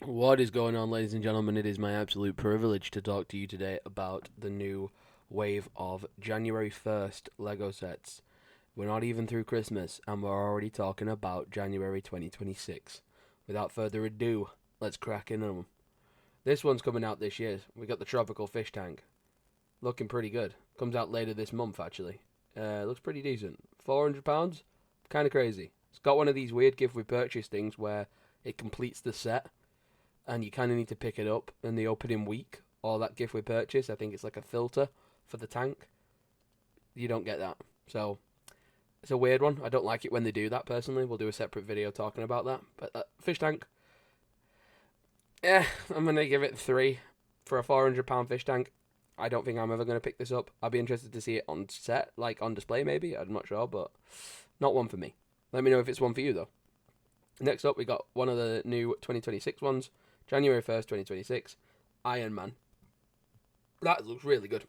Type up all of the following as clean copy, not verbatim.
What is going on, ladies and gentlemen? It is my absolute privilege to talk to you today about the new wave of January 1st Lego sets. We're not even through Christmas, and we're already talking about January 2026. Without further ado, let's crack in on them. This one's coming out this year. We got the tropical fish tank. Looking pretty good. Comes out later this month, actually. Looks pretty decent. £400? Kind of crazy. It's got one of these weird gift with purchase things where it completes the set and you kind of need to pick it up in the opening week or that gift with purchase. I think it's like a filter for the tank. You don't get that. So it's a weird one. I don't like it when they do that personally. We'll do a separate video talking about that. But fish tank, yeah, I'm going to give it 3 for a £400 fish tank. I don't think I'm ever going to pick this up. I'd be interested to see it on set, like on display maybe. I'm not sure, but not one for me. Let me know if it's one for you though. Next up, we got one of the new 2026 ones. January 1st, 2026, Iron Man. That looks really good.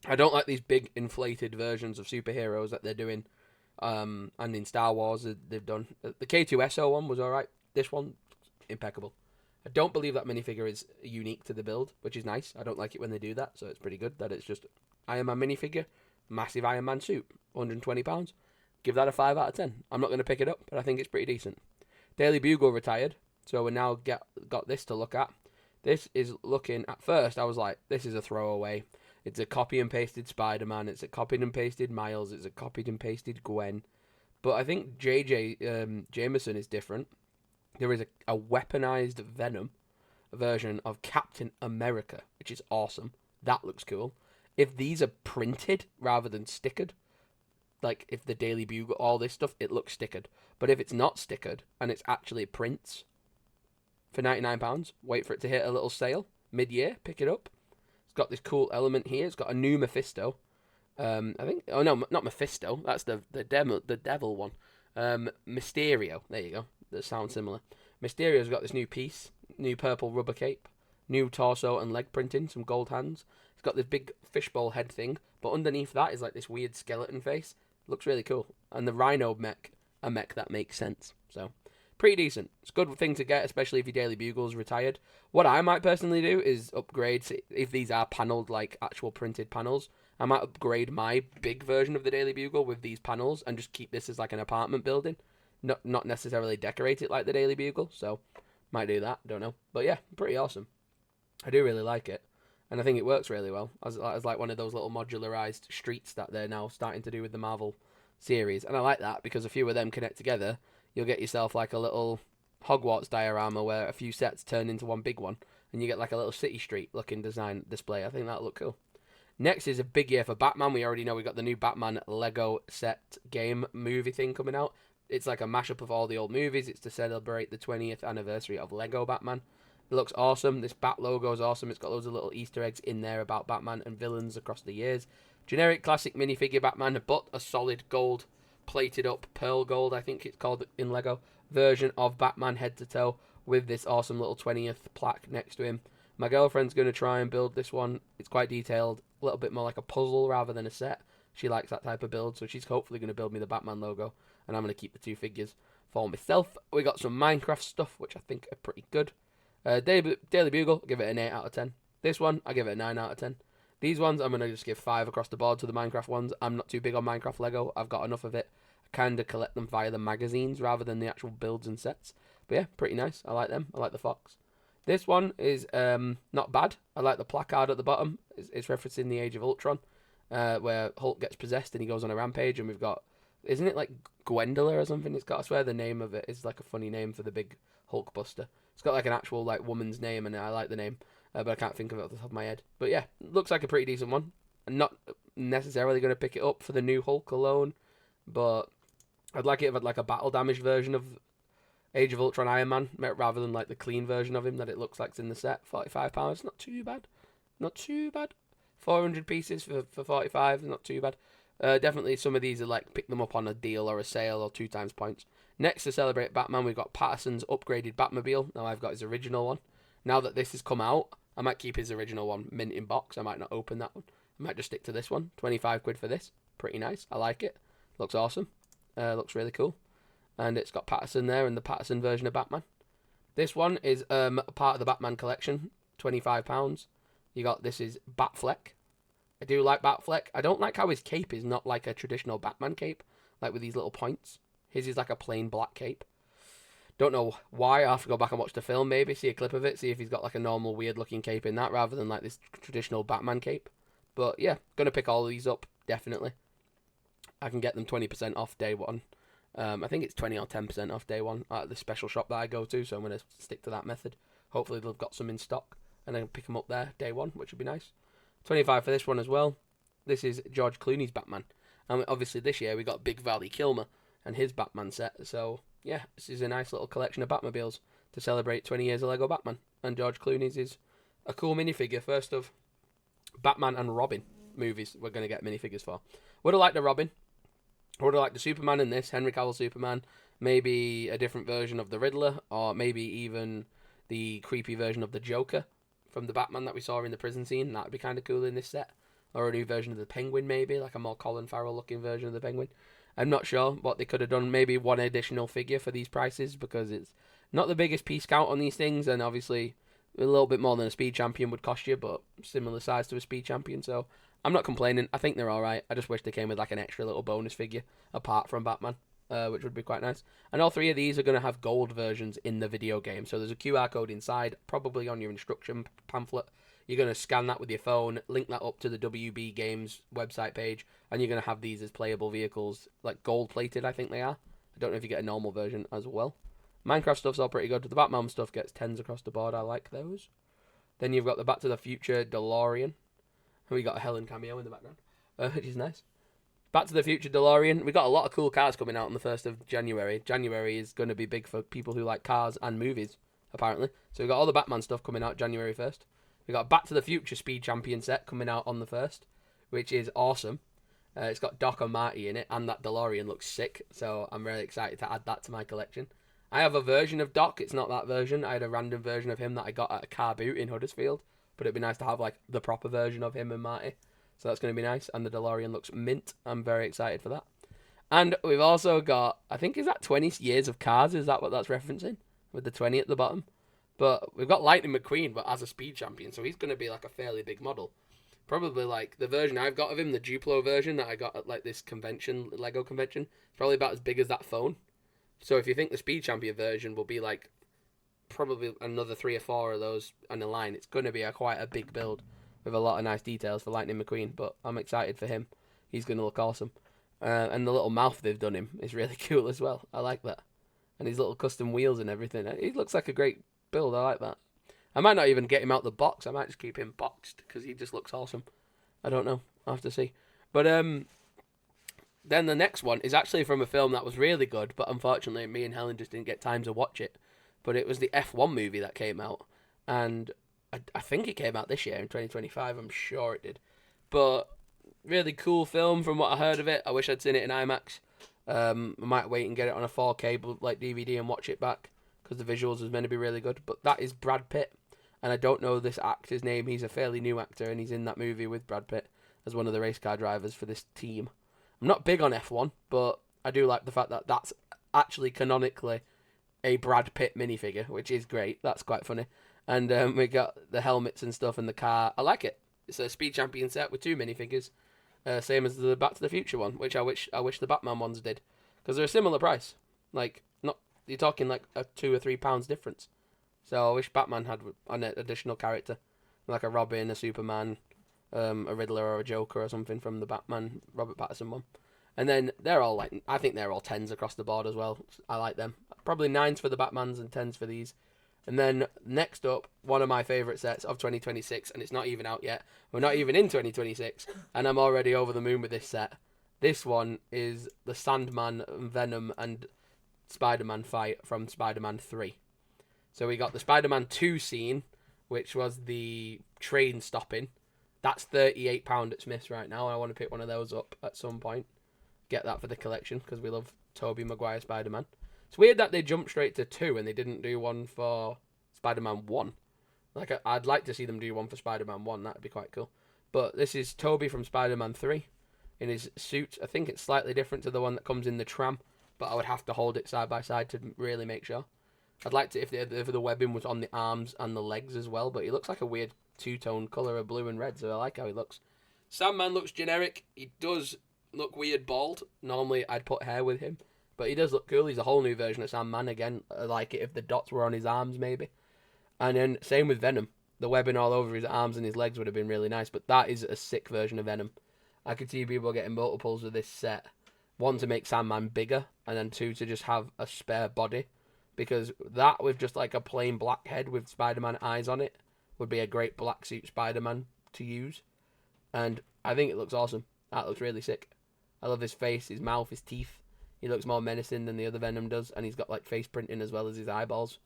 I don't like these big inflated versions of superheroes that they're doing. And in Star Wars, they've done. The K2SO one was alright. This one, impeccable. I don't believe that minifigure is unique to the build, which is nice. I don't like it when they do that, so it's pretty good that it's just Iron Man minifigure, massive Iron Man suit, £120. Give that a 5 out of 10. I'm not going to pick it up, but I think it's pretty decent. Daily Bugle retired, so we now got this to look at. This is looking, at first I was like, this is a throwaway. It's a copy and pasted Spider-Man, it's a copied and pasted Miles, it's a copied and pasted Gwen. But I think JJ Jameson is different. There is a weaponized Venom version of Captain America, which is awesome. That looks cool. If these are printed rather than stickered, like if the Daily Bugle, all this stuff, it looks stickered. But if it's not stickered and it's actually prints for £99, wait for it to hit a little sale mid-year, pick it up. It's got this cool element here. It's got a new Mephisto. I think. Oh no, not Mephisto. That's the devil one. Mysterio. There you go. That sounds similar. Mysterio's got this new piece, new purple rubber cape, new torso and leg printing, some gold hands. It's got this big fishbowl head thing, but underneath that is like this weird skeleton face. Looks really cool. And the Rhino mech, a mech that makes sense. So, pretty decent. It's a good thing to get, especially if your Daily Bugle's retired. What I might personally do is upgrade, if these are panelled, like actual printed panels, I might upgrade my big version of the Daily Bugle with these panels and just keep this as like an apartment building. Not necessarily decorate it like the Daily Bugle, so might do that, don't know. But yeah, pretty awesome. I do really like it. And I think it works really well as like one of those little modularized streets that they're now starting to do with the Marvel series. And I like that because a few of them connect together. You'll get yourself like a little Hogwarts diorama where a few sets turn into one big one, and you get like a little city street looking design display. I think that'll look cool. Next is a big year for Batman. We already know we got the new Batman Lego set game movie thing coming out. It's like a mashup of all the old movies. It's to celebrate the 20th anniversary of Lego Batman. It looks awesome. This Bat logo is awesome. It's got loads of little Easter eggs in there about Batman and villains across the years. Generic classic minifigure Batman, but a solid gold, plated up pearl gold, I think it's called in Lego, version of Batman head to toe with this awesome little 20th plaque next to him. My girlfriend's going to try and build this one. It's quite detailed, a little bit more like a puzzle rather than a set. She likes that type of build, so she's hopefully going to build me the Batman logo, and I'm going to keep the two figures for myself. We got some Minecraft stuff, which I think are pretty good. Daily Bugle, give it an 8 out of 10. This one, I give it a 9 out of 10. These ones, I'm going to just give 5 across the board to the Minecraft ones. I'm not too big on Minecraft Lego. I've got enough of it. I kind of collect them via the magazines rather than the actual builds and sets. But yeah, pretty nice. I like them. I like the fox. This one is not bad. I like the placard at the bottom. It's referencing the Age of Ultron, where Hulk gets possessed and he goes on a rampage. And we've got, isn't it like Gwendola or something? It's got, I swear the name of it is like a funny name for the big Hulk buster. It's got like an actual like woman's name, and I like the name, but I can't think of it off the top of my head. But yeah, looks like a pretty decent one. I'm not necessarily going to pick it up for the new Hulk alone, but I'd like it if it had like a battle damage version of Age of Ultron Iron Man rather than like the clean version of him that it looks like in the set. £45, not too bad, not too bad. 400 pieces for 45, not too bad. Definitely some of these are like pick them up on a deal or a sale or 2 times points. Next, to celebrate Batman, we've got Patterson's upgraded Batmobile. Now I've got his original one. Now that this has come out, I might keep his original one mint in box. I might not open that one. I might just stick to this one. 25 quid for this. Pretty nice. I like it. Looks awesome. Looks really cool. And it's got Patterson there and the Patterson version of Batman. This one is part of the Batman collection, £25. This is Batfleck. I do like Batfleck. I don't like how his cape is not like a traditional Batman cape, like with these little points. His is like a plain black cape. Don't know why. I'll have to go back and watch the film, maybe, see a clip of it, see if he's got like a normal weird looking cape in that rather than like this traditional Batman cape. But yeah, gonna pick all of these up, definitely. I can get them 20% off day one. I think it's 20 or 10% off day one at the special shop that I go to, so I'm going to stick to that method. Hopefully they've got some in stock, and then pick them up there day one, which would be nice. 25 for this one as well. This is George Clooney's Batman. And obviously this year we got Big Valley Kilmer and his Batman set, so yeah, this is a nice little collection of Batmobiles to celebrate 20 years of Lego Batman. And George Clooney's is a cool minifigure, first of Batman and Robin movies we're going to get minifigures for. Would have liked the Robin. Would have liked the Superman in this, Henry Cavill Superman. Maybe a different version of the Riddler, or maybe even the creepy version of the Joker from the Batman that we saw in the prison scene. That would be kind of cool in this set. Or a new version of the Penguin, maybe, like a more Colin Farrell looking version of the Penguin. I'm not sure what they could have done. Maybe one additional figure for these prices, because it's not the biggest piece count on these things, and obviously a little bit more than a Speed Champion would cost you, but similar size to a Speed Champion, so I'm not complaining. I think they're alright. I just wish they came with like an extra little bonus figure apart from Batman, which would be quite nice. And all three of these are going to have gold versions in the video game, so there's a QR code inside, probably on your instruction pamphlet. You're going to scan that with your phone, link that up to the WB Games website page, and you're going to have these as playable vehicles, like gold-plated, I think they are. I don't know if you get a normal version as well. Minecraft stuff's all pretty good. The Batman stuff gets 10s across the board. I like those. Then you've got the Back to the Future DeLorean. We got a Helen cameo in the background, which is nice. Back to the Future DeLorean. We got a lot of cool cars coming out on the 1st of January. January is going to be big for people who like cars and movies, apparently. So we got all the Batman stuff coming out January 1st. We got Back to the Future Speed Champion set coming out on the 1st, which is awesome. It's got Doc and Marty in it, and that DeLorean looks sick, so I'm really excited to add that to my collection. I have a version of Doc. It's not that version. I had a random version of him that I got at a car boot in Huddersfield, but it'd be nice to have like the proper version of him and Marty. So that's going to be nice, and the DeLorean looks mint. I'm very excited for that. And we've also got, I think, is that 20 years of cars? Is that what that's referencing? With the 20 at the bottom? But we've got Lightning McQueen, but as a Speed Champion, so he's going to be like a fairly big model. Probably like the version I've got of him, the Duplo version that I got at like this convention, Lego convention, it's probably about as big as that phone. So if you think the Speed Champion version will be like probably another 3 or 4 of those on the line, it's going to be quite a big build with a lot of nice details for Lightning McQueen, but I'm excited for him. He's going to look awesome. And the little mouth they've done him is really cool as well. I like that. And his little custom wheels and everything. He looks like a great build. I like that. I might not even get him out the box. I might just keep him boxed because he just looks awesome. I don't know. I'll have to see. But then the next one is actually from a film that was really good, but unfortunately me and Helen just didn't get time to watch it. But it was the F1 movie that came out. And I think it came out this year in 2025. I'm sure it did. But really cool film from what I heard of it. I wish I'd seen it in IMAX. I might wait and get it on a 4K like DVD and watch it back because the visuals was meant to be really good. But that is Brad Pitt. And I don't know this actor's name. He's a fairly new actor, and he's in that movie with Brad Pitt as one of the race car drivers for this team. I'm not big on F1, but I do like the fact that that's actually canonically a Brad Pitt minifigure, which is great. That's quite funny. And we got the helmets and stuff and the car. I like it. It's a Speed Champion set with 2 minifigures, same as the Back to the Future one, which I wish the Batman ones did, because they're a similar price. Like, not you're talking like a £2 or £3 difference. So I wish Batman had an additional character, like a Robin, a Superman, a Riddler, or a Joker, or something from the Batman Robert Pattinson one. And then they're all like, I think they're all 10s across the board as well. I like them. Probably 9s for the Batmans and 10s for these. And then next up, one of my favourite sets of 2026, and it's not even out yet. We're not even in 2026, and I'm already over the moon with this set. This one is the Sandman, Venom, and Spider-Man fight from Spider-Man 3. So we got the Spider-Man 2 scene, which was the train stopping. That's £38 at Smith's right now. I want to pick one of those up at some point. Get that for the collection, because we love Tobey Maguire Spider-Man. It's weird that they jumped straight to 2 and they didn't do one for Spider-Man 1. Like, I'd like to see them do one for Spider-Man 1. That'd be quite cool. But this is Tobey from Spider-Man 3 in his suit. I think it's slightly different to the one that comes in the tram, but I would have to hold it side by side to really make sure. I'd like to if the webbing was on the arms and the legs as well, but he looks like a weird two-tone colour of blue and red, so I like how he looks. Sandman looks generic. He does look weird bald. Normally I'd put hair with him, but he does look cool. He's a whole new version of Sandman again. I like it if the dots were on his arms maybe. And then same with Venom. The webbing all over his arms and his legs would have been really nice, but that is a sick version of Venom. I could see people getting multiples of this set. One, to make Sandman bigger, and then two, to just have a spare body. Because that with just like a plain black head with Spider-Man eyes on it would be a great black suit Spider-Man to use. And I think it looks awesome. That looks really sick. I love his face, his mouth, his teeth. He looks more menacing than the other Venom does, and he's got like face printing as well as his eyeballs.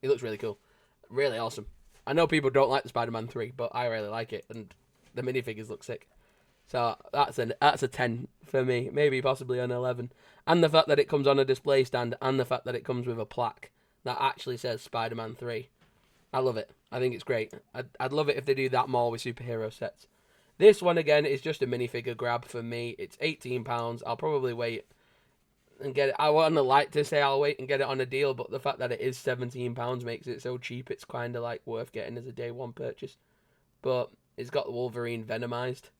He looks really cool. Really awesome. I know people don't like the Spider-Man 3, but I really like it, and the minifigures look sick. So that's a 10 for me, maybe possibly an 11. And the fact that it comes on a display stand, and the fact that it comes with a plaque that actually says Spider-Man 3. I love it. I think it's great. I'd love it if they do that more with superhero sets. This one, again, is just a minifigure grab for me. It's £18. I'll probably wait and get it. I want to like to say I'll wait and get it on a deal, but the fact that it is £17 makes it so cheap, it's kind of like worth getting as a day one purchase. But it's got the Wolverine Venomized.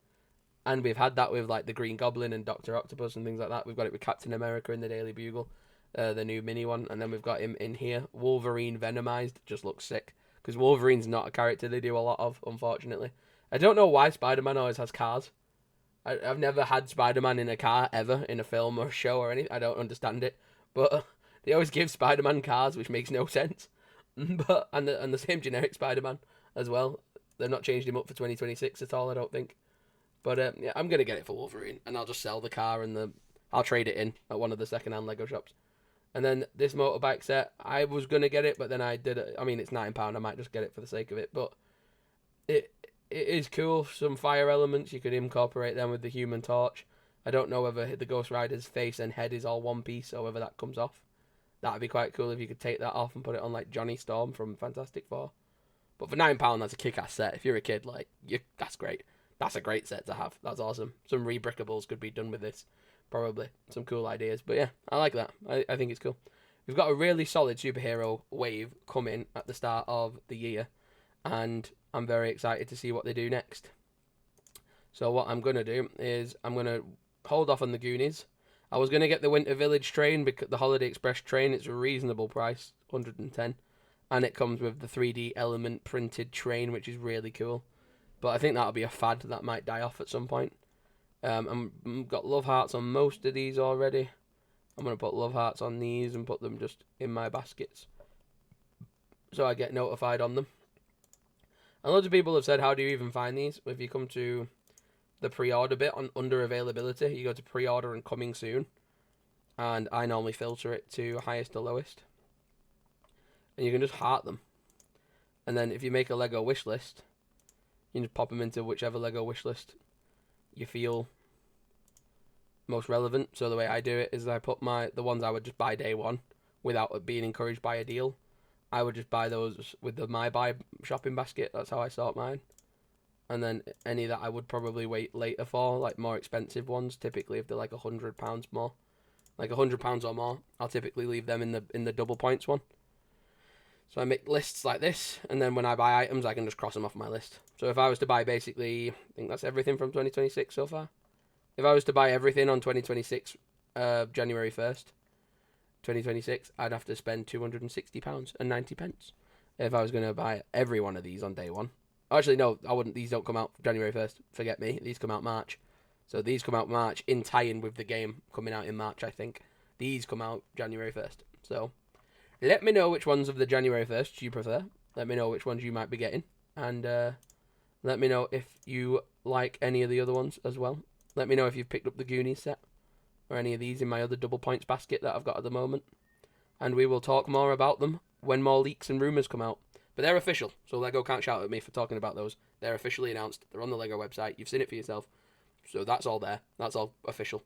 And we've had that with like the Green Goblin and Dr. Octopus and things like that. We've got it with Captain America in the Daily Bugle, the new mini one. And then we've got him in here. Wolverine Venomized. Just looks sick. Because Wolverine's not a character they do a lot of, unfortunately. I don't know why Spider-Man always has cars. I've never had Spider-Man in a car ever, in a film or a show or anything. I don't understand it. But they always give Spider-Man cars, which makes no sense. And the same generic Spider-Man as well. They've not changed him up for 2026 at all, I don't think. But yeah, I'm gonna get it for Wolverine, and I'll just sell the car and I'll trade it in at one of the second-hand Lego shops. And then this motorbike set, I was gonna get it, but then I did it. I mean, it's £9. I might just get it for the sake of it, but it is cool. Some fire elements, you could incorporate them with the Human Torch. I don't know whether the Ghost Rider's face and head is all one piece or whether that comes off. That'd be quite cool if you could take that off and put it on like Johnny Storm from Fantastic Four. But for £9, that's a kick-ass set. If you're a kid, that's great. That's a great set to have. That's awesome. Some rebrickables could be done with this. Probably. Some cool ideas. But yeah, I like that. I think it's cool. We've got a really solid superhero wave coming at the start of the year. And I'm very excited to see what they do next. So what I'm going to do is I'm going to hold off on the Goonies. I was going to get the Winter Village train, because the Holiday Express train. It's a reasonable price, 110. And it comes with the 3D element printed train, which is really cool. But I think that'll be a fad that might die off at some point. I've got love hearts on most of these already. I'm going to put love hearts on these and put them just in my baskets, so I get notified on them. And loads of people have said, how do you even find these? If you come to the pre-order bit on under availability, you go to pre-order and coming soon. And I normally filter it to highest to lowest. And you can just heart them. And then if you make a Lego wish list, you can just pop them into whichever Lego wish list you feel most relevant. So the way I do it is I put the ones I would just buy day one without being encouraged by a deal. I would just buy those with the My Buy shopping basket. That's how I sort mine. And then any that I would probably wait later for, like more expensive ones, typically if they're like £100 more, like £100 or more, I'll typically leave them in the double points one. So I make lists like this, and then when I buy items, I can just cross them off my list. So if I was to buy basically, I think that's everything from 2026 so far. If I was to buy everything on 2026, January 1st, 2026, I'd have to spend £260 and 90 pence. If I was going to buy every one of these on day one. Actually, no, I wouldn't. These don't come out January 1st. Forget me. These come out March. So these come out March in tie-in with the game coming out in March, I think. These come out January 1st. So let me know which ones of the January 1st you prefer. Let me know which ones you might be getting. And let me know if you like any of the other ones as well. Let me know if you've picked up the Goonies set or any of these in my other double points basket that I've got at the moment. And we will talk more about them when more leaks and rumours come out. But they're official, so Lego can't shout at me for talking about those. They're officially announced. They're on the Lego website. You've seen it for yourself. So that's all there. That's all official.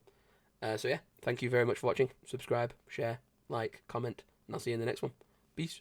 So yeah, thank you very much for watching. Subscribe, share, like, comment, and I'll see you in the next one. Peace.